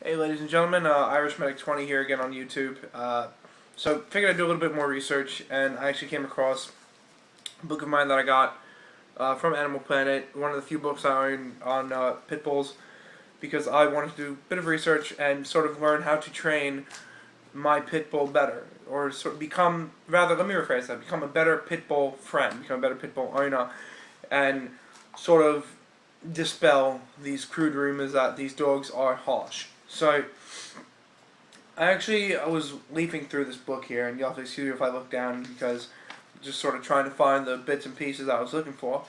Hey ladies and gentlemen, IrishMedic20 here again on YouTube. So figured I'd do a little bit more research, and I actually came across a book of mine that I got from Animal Planet, one of the few books I own on pit bulls, because I wanted to do a bit of research and sort of learn how to train my pit bull better, or sort of become, rather, let me rephrase that, become a better pit bull friend, become a better pit bull owner, and sort of dispel these crude rumors that these dogs are harsh. So, I was leafing through this book here, and you'll have to excuse me if I look down because I'm just sort of trying to find the bits and pieces I was looking for.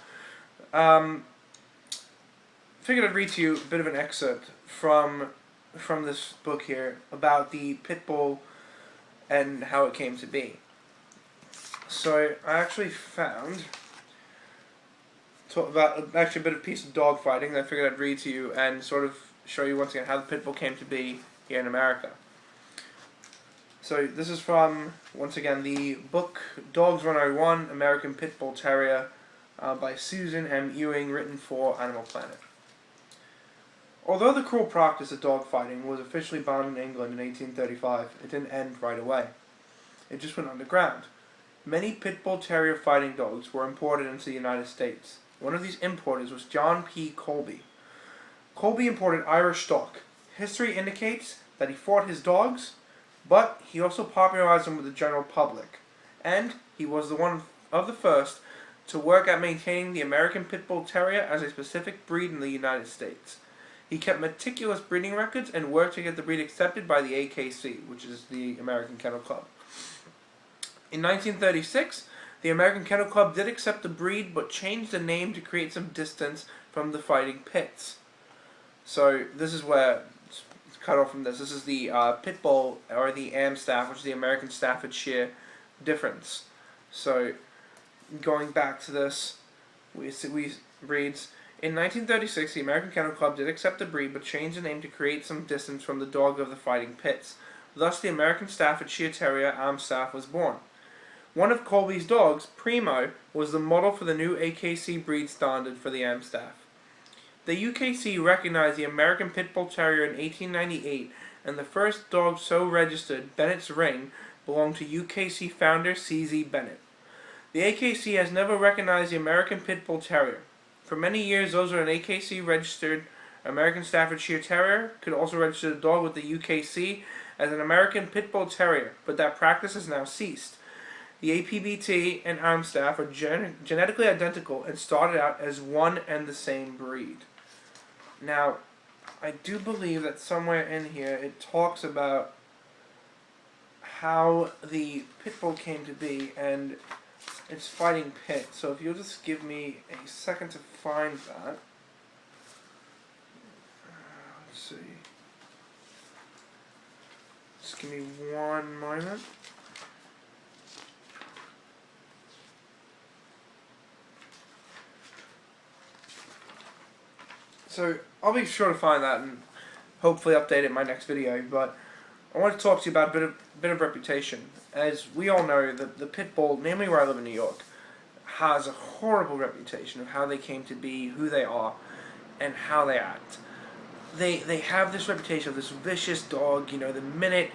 Figured I'd read to you a bit of an excerpt from this book here about the pit bull and how it came to be. So, I actually found about actually a bit of piece of dog fighting that I figured I'd read to you and sort of show you once again how the pit bull came to be here in America. So this is from, once again, the book Dogs 101, American Pit Bull Terrier by Susan M. Ewing, written for Animal Planet. Although the cruel practice of dog fighting was officially banned in England in 1835, it didn't end right away. It just went underground. Many pit bull terrier fighting dogs were imported into the United States. One of these importers was John P. Colby. Colby imported Irish stock. History indicates that he fought his dogs, but he also popularized them with the general public. And he was the one of the first to work at maintaining the American Pit Bull Terrier as a specific breed in the United States. He kept meticulous breeding records and worked to get the breed accepted by the AKC, which is the American Kennel Club. In 1936, the American Kennel Club did accept the breed, but changed the name to create some distance from the fighting pits. So this is where it's cut off from this. This is the pit bull, or the Amstaff, which is the American Staffordshire difference. So going back to this, we reads, in 1936, the American Kennel Club did accept the breed, but changed the name to create some distance from the dog of the fighting pits. Thus, the American Staffordshire Terrier Amstaff was born. One of Colby's dogs, Primo, was the model for the new AKC breed standard for the Amstaff. The UKC recognized the American Pit Bull Terrier in 1898, and the first dog so registered, Bennett's Ring, belonged to UKC founder C.Z. Bennett. The AKC has never recognized the American Pit Bull Terrier. For many years, those with an AKC registered American Staffordshire Terrier could also register the dog with the UKC as an American Pit Bull Terrier, but that practice has now ceased. The APBT and Amstaff are genetically identical and started out as one and the same breed. Now, I do believe that somewhere in here it talks about how the pit bull came to be and its fighting pit. So if you'll just give me a second to find that. Let's see. Just give me one moment. So I'll be sure to find that and hopefully update it in my next video, but I want to talk to you about a bit of reputation. As we all know, the pit bull, namely where I live in New York, has a horrible reputation of how they came to be, who they are, and how they act. They have this reputation of this vicious dog. You know, the minute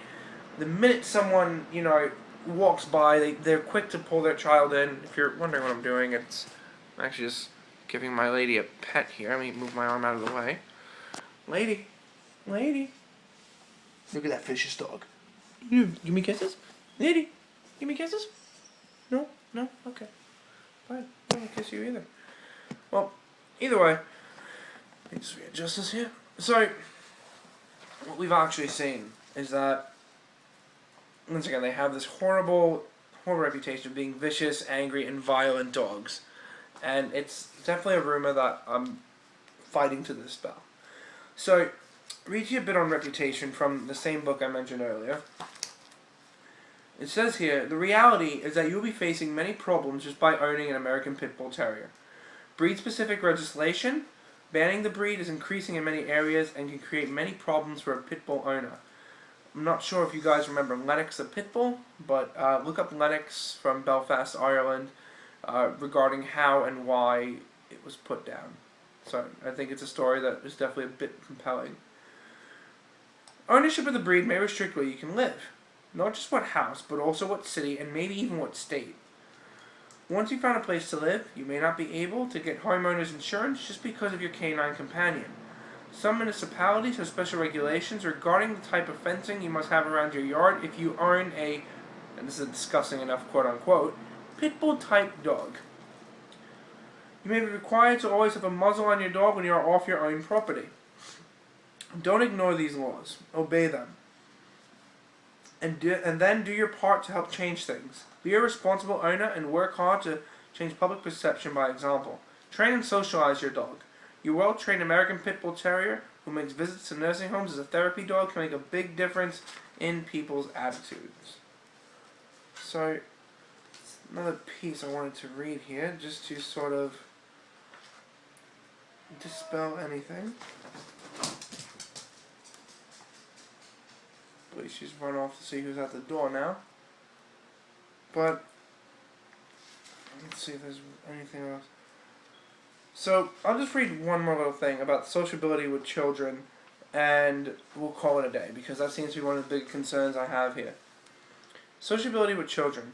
someone, you know, walks by, they're quick to pull their child in. If you're wondering what I'm doing, I'm actually just giving my lady a pet here. Let me move my arm out of the way. Lady. Look at that vicious dog. Give me kisses? Lady, give me kisses? No? Okay. Fine. I don't kiss you either. Well, either way, let me just readjust this here. So, what we've actually seen is that, once again, they have this horrible reputation of being vicious, angry, and violent dogs. And it's definitely a rumor that I'm fighting to dispel. So, read you a bit on reputation from the same book I mentioned earlier. It says here, the reality is that you'll be facing many problems just by owning an American Pit Bull Terrier. Breed-specific legislation, banning the breed is increasing in many areas and can create many problems for a Pit Bull owner. I'm not sure if you guys remember Lennox the Pit Bull, but look up Lennox from Belfast, Ireland, regarding how and why it was put down. So I think it's a story that is definitely a bit compelling. Ownership of the breed may restrict where you can live. Not just what house, but also what city, and maybe even what state. Once you found a place to live, you may not be able to get homeowners insurance just because of your canine companion. Some municipalities have special regulations regarding the type of fencing you must have around your yard if you own a, and this is disgusting enough, quote unquote, Pitbull type dog. You may be required to always have a muzzle on your dog when you are off your own property. Don't ignore these laws. Obey them. And then do your part to help change things. Be a responsible owner and work hard to change public perception by example. Train and socialize your dog. Your well-trained American Pitbull Terrier who makes visits to nursing homes as a therapy dog can make a big difference in people's attitudes. So, another piece I wanted to read here, just to sort of dispel anything. But she's run off to see who's at the door now. But, let's see if there's anything else. So, I'll just read one more little thing about sociability with children, and we'll call it a day, because that seems to be one of the big concerns I have here. Sociability with children.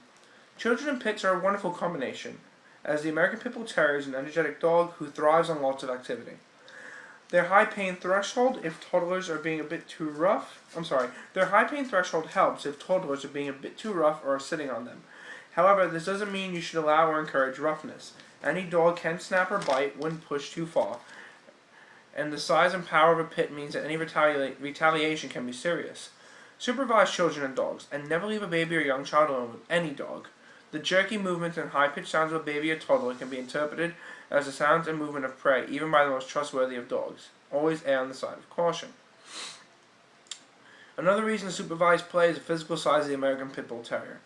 Children and pits are a wonderful combination, as the American Pitbull Terrier is an energetic dog who thrives on lots of activity. Their high pain threshold if toddlers are being a bit too rough. Their high pain threshold helps if toddlers are being a bit too rough or are sitting on them. However, this doesn't mean you should allow or encourage roughness. Any dog can snap or bite when pushed too far, and the size and power of a pit means that any retaliation can be serious. Supervise children and dogs, and never leave a baby or young child alone with any dog. The jerky movements and high-pitched sounds of a baby or toddler can be interpreted as the sounds and movement of prey, even by the most trustworthy of dogs. Always err on the side of caution. Another reason to supervise play is the physical size of the American Pitbull Terrier.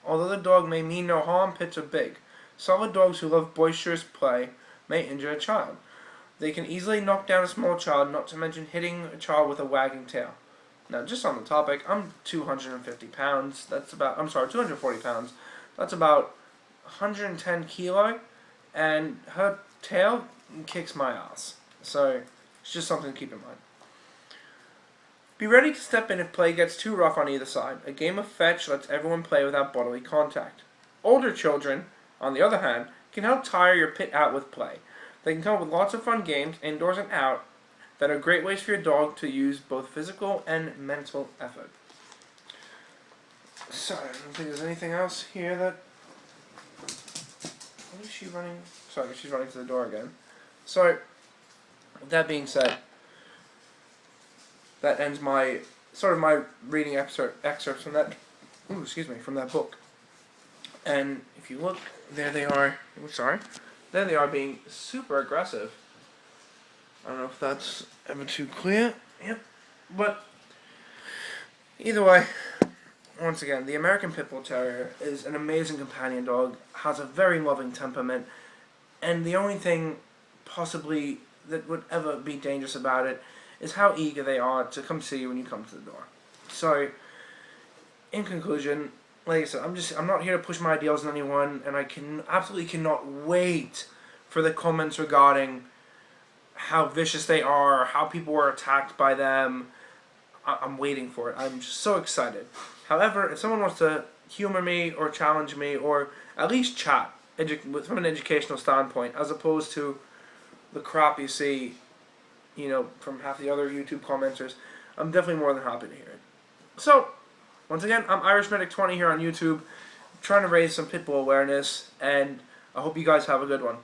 Although the dog may mean no harm, pits are big. Solid dogs who love boisterous play may injure a child. They can easily knock down a small child, not to mention hitting a child with a wagging tail. Now, just on the topic, I'm 250 pounds. 240 pounds. That's about 110 kilo, and her tail kicks my ass. So, it's just something to keep in mind. Be ready to step in if play gets too rough on either side. A game of fetch lets everyone play without bodily contact. Older children, on the other hand, can help tire your pit out with play. They can come up with lots of fun games, indoors and out, that are great ways for your dog to use both physical and mental effort. So, I don't think there's anything else here that... What is she running? Sorry, she's running to the door again. So, with that being said, that ends my reading excerpts from that. From that book. And if you look, there they are. There they are being super aggressive. I don't know if that's ever too clear. Yep. But either way, once again, the American Pitbull Terrier is an amazing companion dog, has a very loving temperament, and the only thing possibly that would ever be dangerous about it is how eager they are to come see you when you come to the door. So, in conclusion, like I said, I'm not here to push my ideals on anyone, and I absolutely cannot wait for the comments regarding how vicious they are, how people were attacked by them. I'm waiting for it. I'm just so excited. However, if someone wants to humor me or challenge me or at least chat from an educational standpoint, as opposed to the crap you see, from half the other YouTube commenters, I'm definitely more than happy to hear it. So, once again, I'm IrishMedic20 here on YouTube, trying to raise some Pitbull awareness, and I hope you guys have a good one.